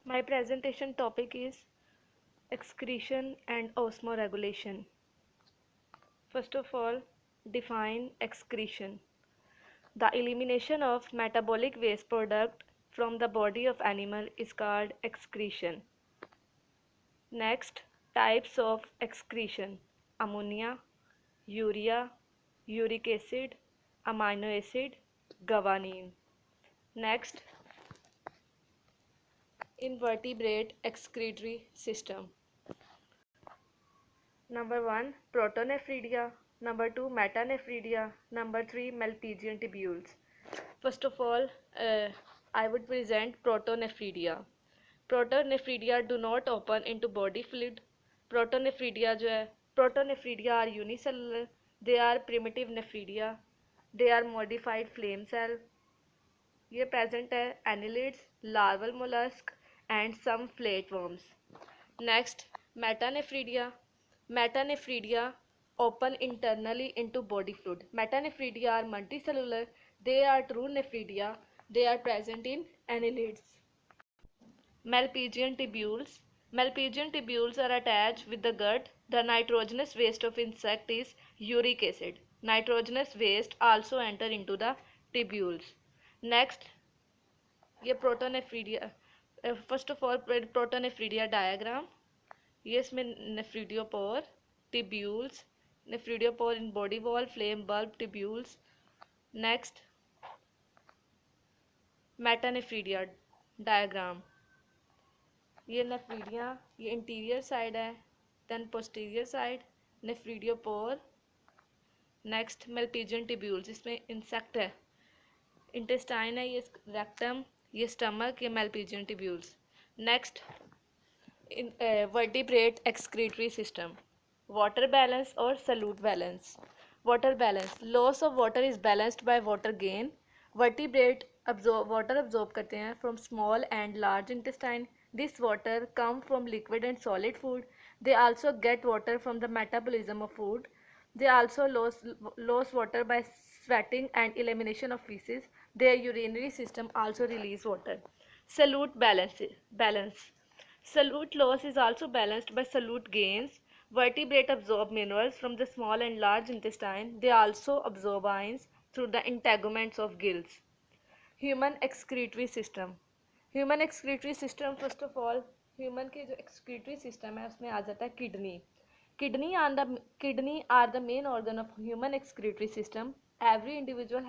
My presentation topic is excretion and osmoregulation. First of all, define excretion. The elimination of metabolic waste product from the body of animal is called excretion. Next, types of excretion: ammonia, urea, uric acid, amino acid, guanine. Next, invertebrate excretory system. Number 1, protonephridia. Number 2, metanephridia. Number 3, Malpighian tubules. First of all, I would present protonephridia. Protonephridia do not open into body fluid. Protonephridia जो है, protonephridia are unicellular. They are primitive nephridia. They are modified flame cell. ये present है annelids, larval mollusk and some flatworms. Next, metanephridia. Metanephridia open internally into body fluid. Metanephridia are multicellular. They are true nephridia. They are present in annelids. Malpighian tubules. Malpighian tubules are attached with the gut. The nitrogenous waste of insect is uric acid. Nitrogenous waste also enter into the tubules. Next, ये protonephridia. First of all protonephridia diagram. ये इसमें nephridiopore, tubules, nephridiopore in body wall, flame bulb, tubules. Next, metanephridia diagram. ये nephridia, ये interior side है, then posterior side nephridiopore. Next, Malpighian tubules, इसमें insect है, intestine है, ये रेक्टम, ये स्टमक, ये Malpighian tubules. Next, vertebrate excretory system. Water balance और solute balance. Water balance, loss of water is balanced by water gain. Vertebrate water absorb करते हैं from small and large intestine. This water come from liquid and solid food. They also get water from the metabolism of food. They also lose water by sweating and elimination of feces. Their urinary system also release water. Solute balance. Solute loss is also balanced by solute gains. Vertebrate absorb minerals from the small and large intestine. They also absorb ions through the integuments of gills. Human excretory system. Human excretory system. First of all, human के जो excretory system है उसमें आ जाता है kidney. Kidney are the main organ of human excretory system. Every individual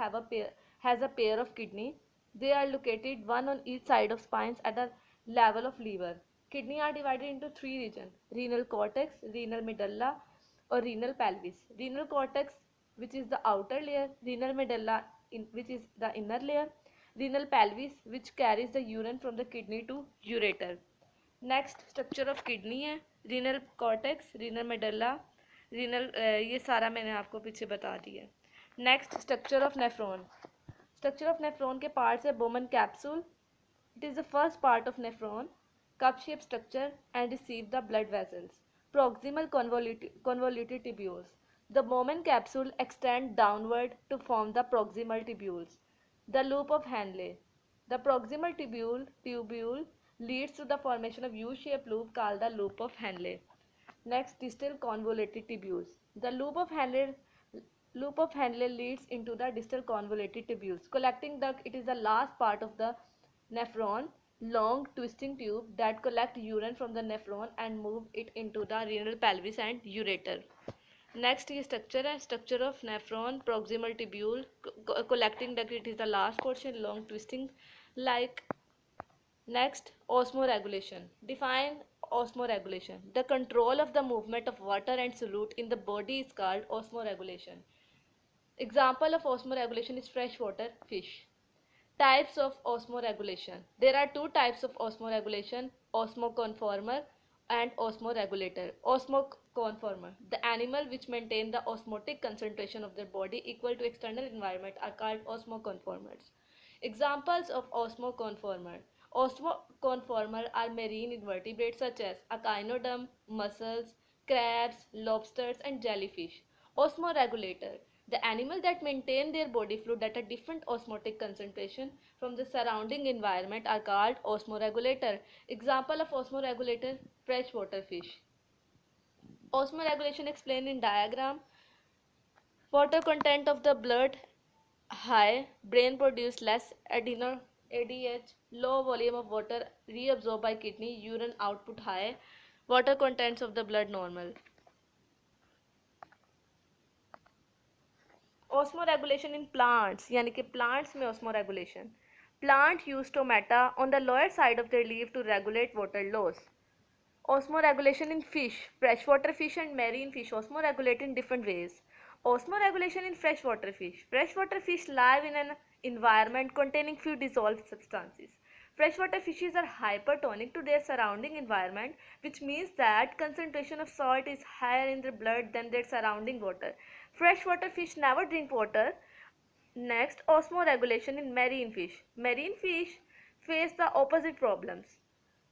has a pair of kidney. They are located one on each side of spines at the level of liver. Kidney are divided into three regions: renal cortex, renal medulla, or renal pelvis. Renal cortex, which is the outer layer; renal medulla, which is the inner layer; renal pelvis, which carries the urine from the kidney to ureter. Next, structure of kidney है, renal cortex, renal मेडल्ला, renal, ये सारा मैंने आपको पीछे बता दिया. Next, structure of nephron. Structure of nephron के parts है Bowman capsule. It is the first part of nephron. Cup shape structure and receive the blood vessels. Proximal convoluted tubules. The Bowman capsule extend downward to form the proximal tubules. The loop of Henle. The proximal tubule leads to the formation of U-shaped loop called the loop of Henle. Next, distal convoluted tubules. The loop of Henle leads into the distal convoluted tubules. Collecting duct, it is the last part of the nephron, long twisting tube that collect urine from the nephron and move it into the renal pelvis and ureter. Next, ये structure है, structure of nephron, proximal tubule, collecting duct, it is the last portion, long twisting like. Next, osmoregulation. Define osmoregulation. The control of the movement of water and solute in the body is called osmoregulation. Example of osmoregulation is freshwater fish. Types of osmoregulation. There are two types of osmoregulation: osmoconformer and osmoregulator. Osmoconformer, the animal which maintain the osmotic concentration of their body equal to external environment, are called osmoconformers. Examples of osmoconformer. Osmoconformer are marine invertebrates such as echinoderm, mussels, crabs, lobsters and jellyfish. Osmoregulator, The animal that maintain their body fluid at a different osmotic concentration from the surrounding environment are called osmoregulator. Example of osmoregulator: freshwater fish. Osmoregulation explained in diagram. Water content of the blood high, brain produce less ADH, low volume of water reabsorbed by kidney, urine output high, water contents of the blood normal. Osmoregulation in plants, यानी कि plants में osmoregulation. Plant use stomata on the lower side of their leaf to regulate water loss. Osmoregulation in fish, freshwater fish and marine fish osmoregulate in different ways. Osmoregulation in freshwater fish. Freshwater fish live in an environment containing few dissolved substances. Freshwater fishes are hypertonic to their surrounding environment, which means that concentration of salt is higher in their blood than their surrounding water. Freshwater fish never drink water. Next, osmoregulation in marine fish. Marine fish face the opposite problems.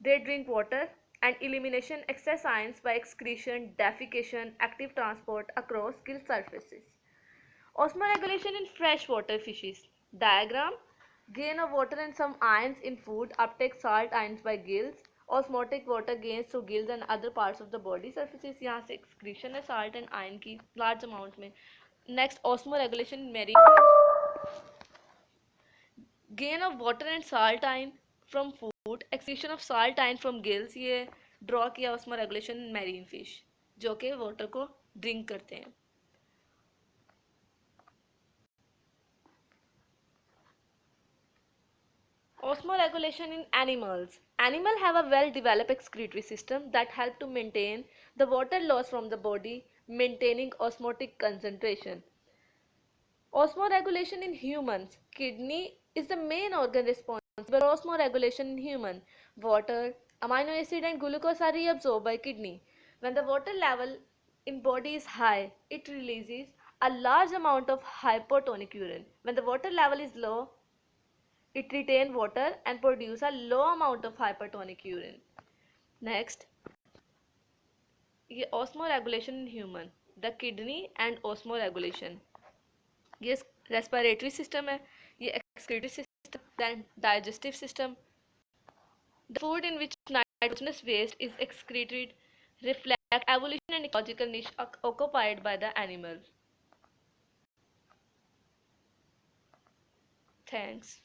They drink water and elimination excess ions by excretion, defecation, active transport across gill surfaces. Osmoregulation in freshwater fishes. Diagram: gain of water and some ions in food, uptake salt ions by gills, osmotic water gains through gills and other parts of the body surfaces. यहाँ से excretion है salt and ion की large amount में. Next, osmoregulation in marine fish. Gain of water and salt ion from food, excretion of salt ion from gills. ये draw किया osmoregulation in marine fish जो कि water को drink करते हैं. Osmoregulation in animals. Animals have a well-developed excretory system that help to maintain the water loss from the body, maintaining osmotic concentration. Osmoregulation in humans. Kidney is the main organ responsible for osmoregulation in human. Water, amino acid and glucose are reabsorbed by kidney. When the water level in body is high, it releases a large amount of hypotonic urine. When the water level is low, it retains water and produces a low amount of hypertonic urine. Next, ये osmoregulation in human, the kidney and osmoregulation. ये respiratory system है, ये excretory system, then digestive system. The food in which nitrogenous waste is excreted reflect evolution and ecological niche occupied by the animal. Thanks.